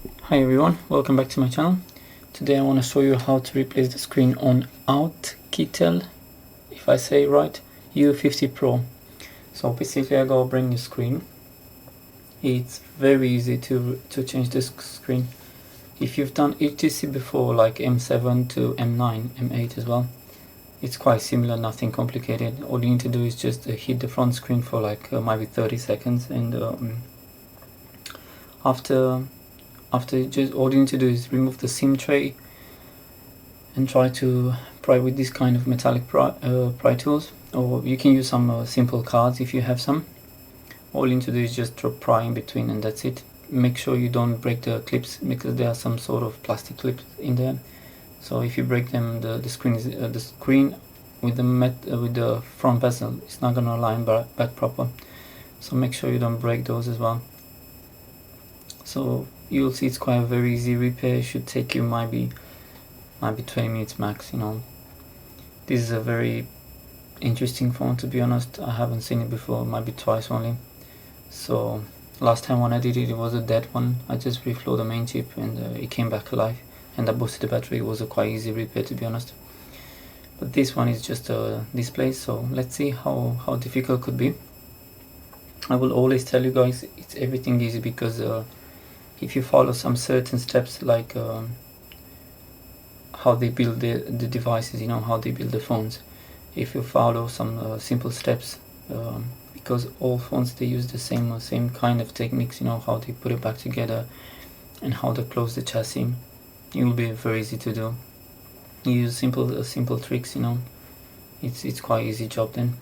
Hi everyone, welcome back to my channel. Today I want to show you how to replace the screen on Outkitel, if I say it right, U15 Pro. So basically I got a brand new screen. It's very easy to change this screen. If you've done HTC before, like M7 to M9, M8 as well, it's quite similar, nothing complicated. All you need to do is just hit the front screen for like maybe 30 seconds, and after just all you need to do is remove the SIM tray and try to pry with this kind of metallic pry tools, or you can use some simple cards if you have some. All you need to do is just drop pry in between, and that's it. Make sure you don't break the clips, because there are some sort of plastic clips in there. So if you break them, the screen with the front bezel is not gonna align back proper. So make sure you don't break those as well. So you'll see it's quite a very easy repair. It should take you maybe 20 minutes max. This is a very interesting phone, to be honest. I haven't seen it before, maybe twice only. So last time when I did it, it was a dead one. I just reflowed the main chip and it came back alive, and I boosted the battery. It was a quite easy repair, to be honest. But this one is just a display, so let's see how difficult it could be. I will always tell you guys it's everything easy, because if you follow some certain steps, like how they build the devices, how they build the phones, if you follow some simple steps, because all phones, they use the same kind of techniques, how they put it back together and how they close the chassis, it will be very easy to do. You use simple tricks, it's quite easy job then.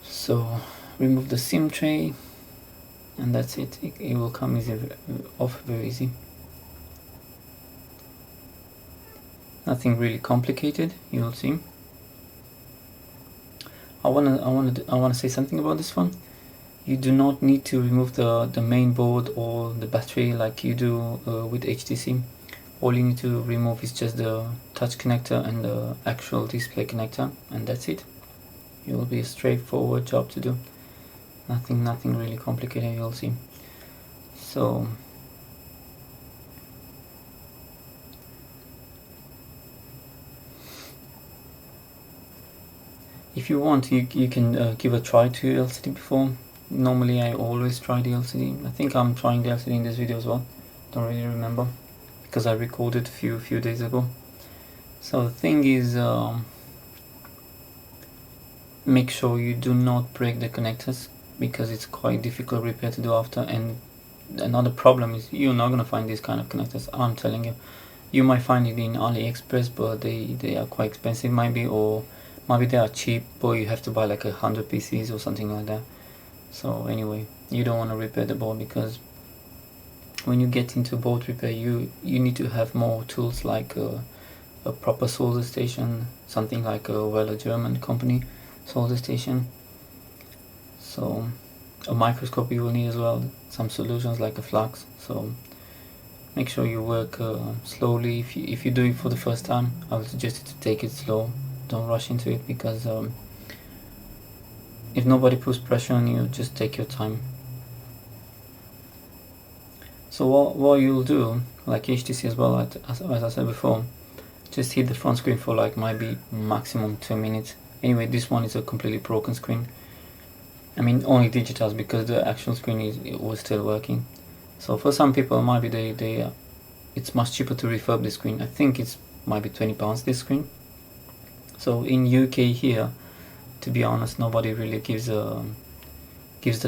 So remove the SIM tray, and that's it. It will come off very easy. Nothing really complicated, you'll see. I wanna say something about this one. You do not need to remove the main board or the battery like you do with HTC. All you need to remove is just the touch connector and the actual display connector, and that's it. It will be a straightforward job to do. Nothing really complicated, you'll see. So if you want, you can give a try to LCD before. Normally I always try the LCD. I think I'm trying the LCD in this video as well. Don't really remember, because I recorded a few days ago. So the thing is, make sure you do not break the connectors, because it's quite difficult repair to do after. And another problem is you're not gonna find these kind of connectors, I'm telling you. You might find it in AliExpress, but they are quite expensive maybe, or maybe they are cheap, but you have to buy like 100 pieces or something like that. So anyway, you don't want to repair the board, because when you get into board repair, you need to have more tools, like a proper solder station, something like a German company solder station. So a microscope you will need as well, some solutions like a flux. So make sure you work slowly. If you do it for the first time, I would suggest you to take it slow. Don't rush into it, because if nobody puts pressure on you, just take your time. So what you'll do, like HTC as well, as I said before, just hit the front screen for like maybe maximum 2 minutes. Anyway, this one is a completely broken screen. I mean, only digitized, because the actual screen it was still working. So for some people, maybe it's much cheaper to refurb the screen. I think it's maybe £20 this screen. So in UK here, to be honest, nobody really gives the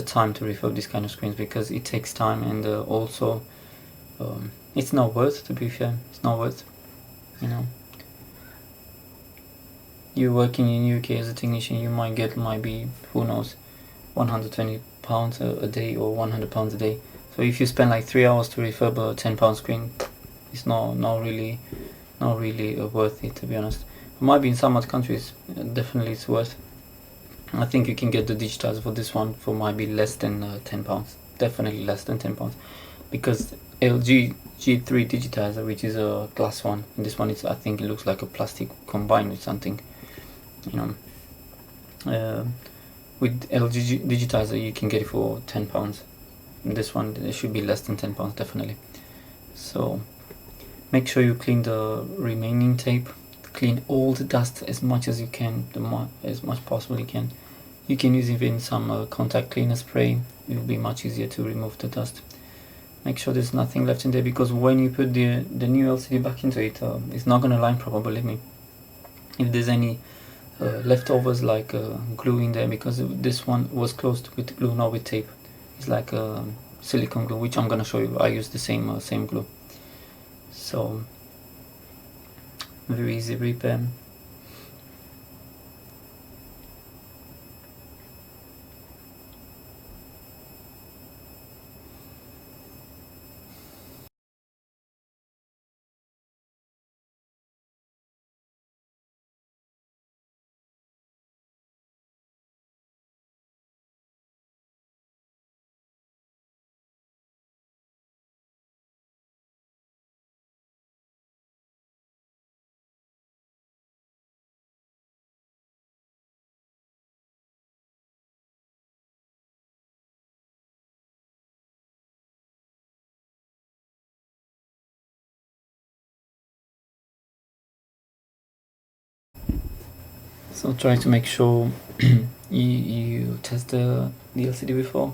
time to refurb this kind of screens, because it takes time, and also it's not worth, to be fair. It's not worth, You're working in UK as a technician, you might get maybe, who knows, £120 a day or £100 a day. So if you spend like 3 hours to refurb a £10 screen, it's not really worth it, to be honest. Maybe in some other countries, definitely it's worth. I think you can get the digitizer for this one for maybe less than £10. Definitely less than £10, because LG G3 digitizer, which is a glass one, and this one is, I think it looks like a plastic combined with something. With LG digitizer you can get it for £10. this one it should be less than 10 pounds definitely. So make sure you clean the remaining tape, clean all the dust as much as you can, as much possible you can. You can use even some contact cleaner spray, it will be much easier to remove the dust. Make sure there's nothing left in there, because when you put the new LCD back into it, it's not going to line properly, believe me. If there's any leftovers like glue in there, because this one was closed with glue, not with tape. It's like silicone glue, which I'm going to show you. I use the same glue. So very easy repair. So try to make sure you test the LCD before.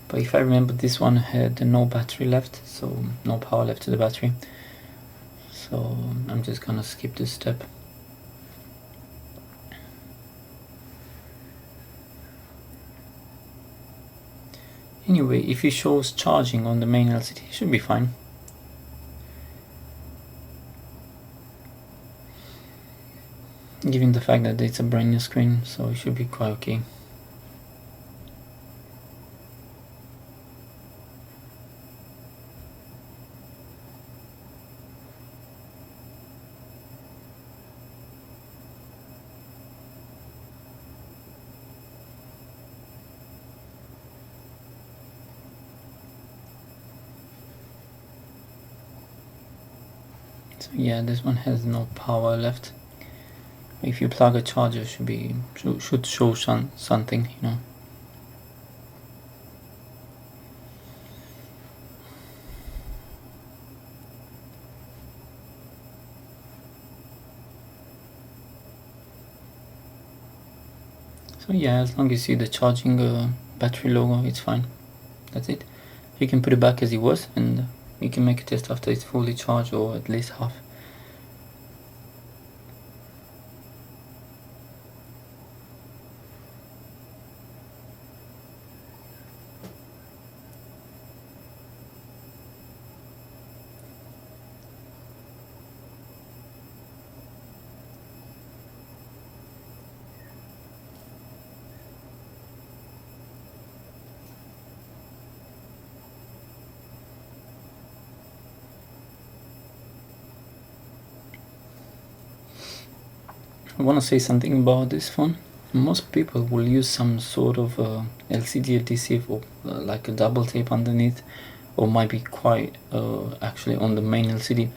But if I remember, this one had no battery left, so no power left to the battery. So I'm just gonna skip this step. Anyway, if it shows charging on the main LCD, it should be fine. Given the fact that it's a brand new screen, so it should be quite okay. So yeah, this one has no power left. If you plug a charger, should show something, you know. So yeah, as long as you see the charging battery logo, it's fine. That's it. You can put it back as it was, and you can make a test after it's fully charged, or at least half. I want to say something about this phone. Most people will use some sort of LCD adhesive, or like a double tape underneath, or might be quite actually on the main LCD.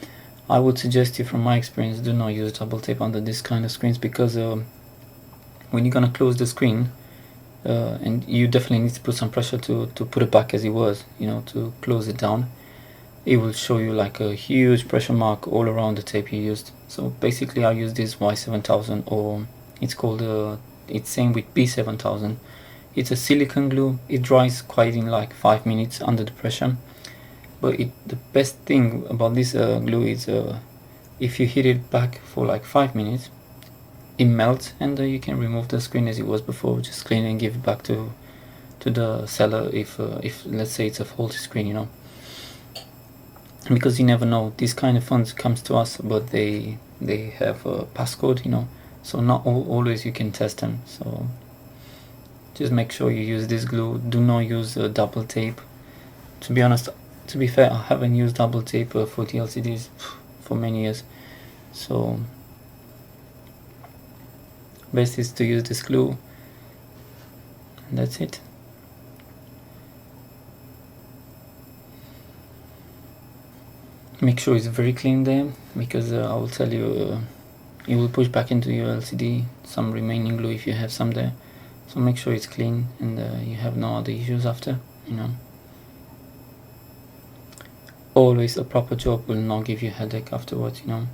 I would suggest you, from my experience, do not use double tape under this kind of screens, because when you're gonna close the screen, and you definitely need to put some pressure to put it back as it was, you know, to close it down. It will show you like a huge pressure mark all around the tape you used. So basically I use this Y7000, or it's called it's same with B7000. It's a silicone glue. It dries quite in like 5 minutes under the pressure. But the best thing about this glue is if you heat it back for like 5 minutes, it melts, and you can remove the screen as it was before, just clean it and give it back to the seller if let's say it's a faulty screen, you know. Because you never know, these kind of phones comes to us, but they have a passcode, you know, so not always you can test them. So just make sure you use this glue. Do not use double tape. To be honest, to be fair, I haven't used double tape for the LCDs for many years, so best is to use this glue, and that's it. Make sure it's very clean there, because I will tell you, it will push back into your LCD some remaining glue if you have some there. So make sure it's clean, and you have no other issues after, you know. always a proper job will not give you a headache afterwards, you know.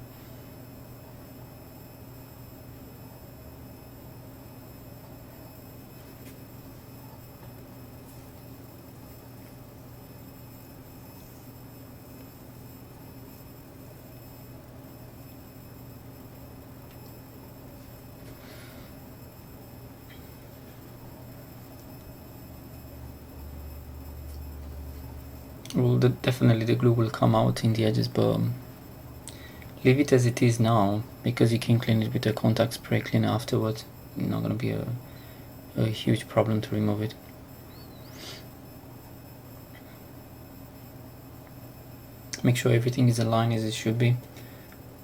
Well, definitely the glue will come out in the edges, but leave it as it is now, because you can clean it with a contact spray cleaner afterwards. Not gonna be a huge problem to remove it. Make sure everything is aligned as it should be.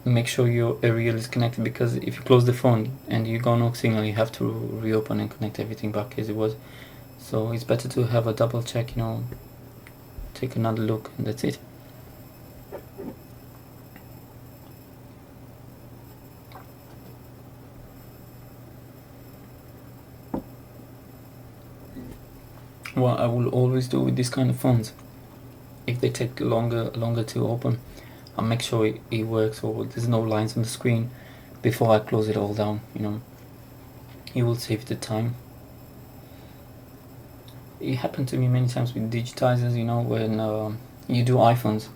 Make sure your aerial is connected, because if you close the phone and you got no signal, you have to reopen and connect everything back as it was. So it's better to have a double check, you know, take another look, and that's it. What I will always do with this kind of phones, if they take longer to open, I'll make sure it works, or there's no lines on the screen before I close it all down, you know. It will save the time. It happened to me many times with digitizers, you know, when you do iPhones.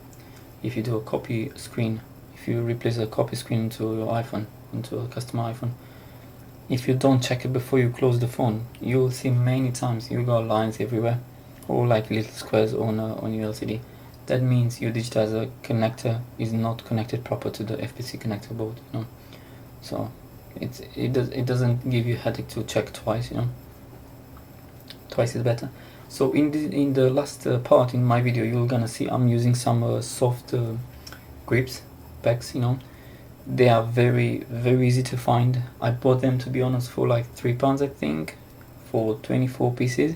If you do a copy screen, if you replace a copy screen into your iPhone, into a custom iPhone, if you don't check it before you close the phone, you will see many times you got lines everywhere, or like little squares on your LCD. That means your digitizer connector is not connected proper to the FPC connector board, you know. So it doesn't give you a headache to check twice, you know. Twice is better. So in the last part in my video, you're gonna see I'm using some soft grips, pegs, you know. They are very easy to find. I bought them, to be honest, for like £3, I think, for 24 pieces.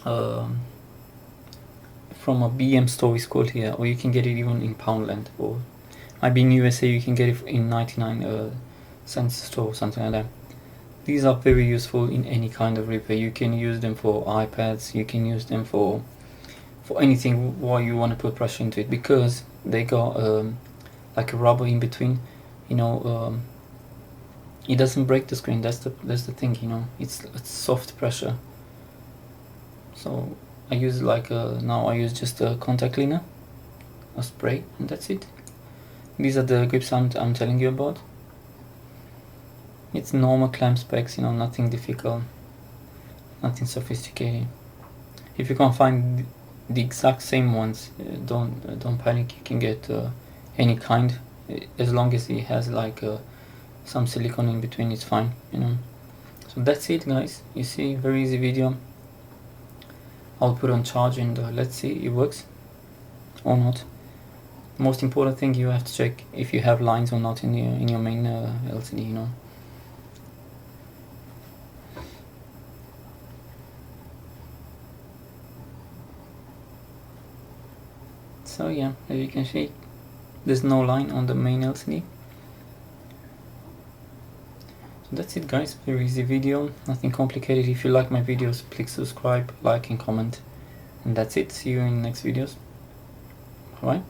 From a BM store is called here, or you can get it even in Poundland, or maybe in USA you can get it in 99 cents store, something like that. These are very useful in any kind of repair. You can use them for iPads, you can use them for anything while you want to put pressure into it, because they got like a rubber in between, you know. It doesn't break the screen. That's the thing, you know. It's soft pressure. So I use now I use just a contact cleaner, a spray, and that's it. These are the grips I'm telling you about. It's normal clamp specs, you know, nothing difficult, nothing sophisticated. If you can't find the exact same ones, don't panic. You can get any kind, as long as it has like some silicone in between, it's fine, you know. So that's it, guys. You see, very easy video. I'll put on charge and let's see it works or not. Most important thing, you have to check if you have lines or not in your main LCD, you know. So yeah, as you can see, there's no line on the main LCD. So that's it, guys. Very easy video, nothing complicated. If you like my videos, please subscribe, like and comment. And that's it. See you in next videos. Bye.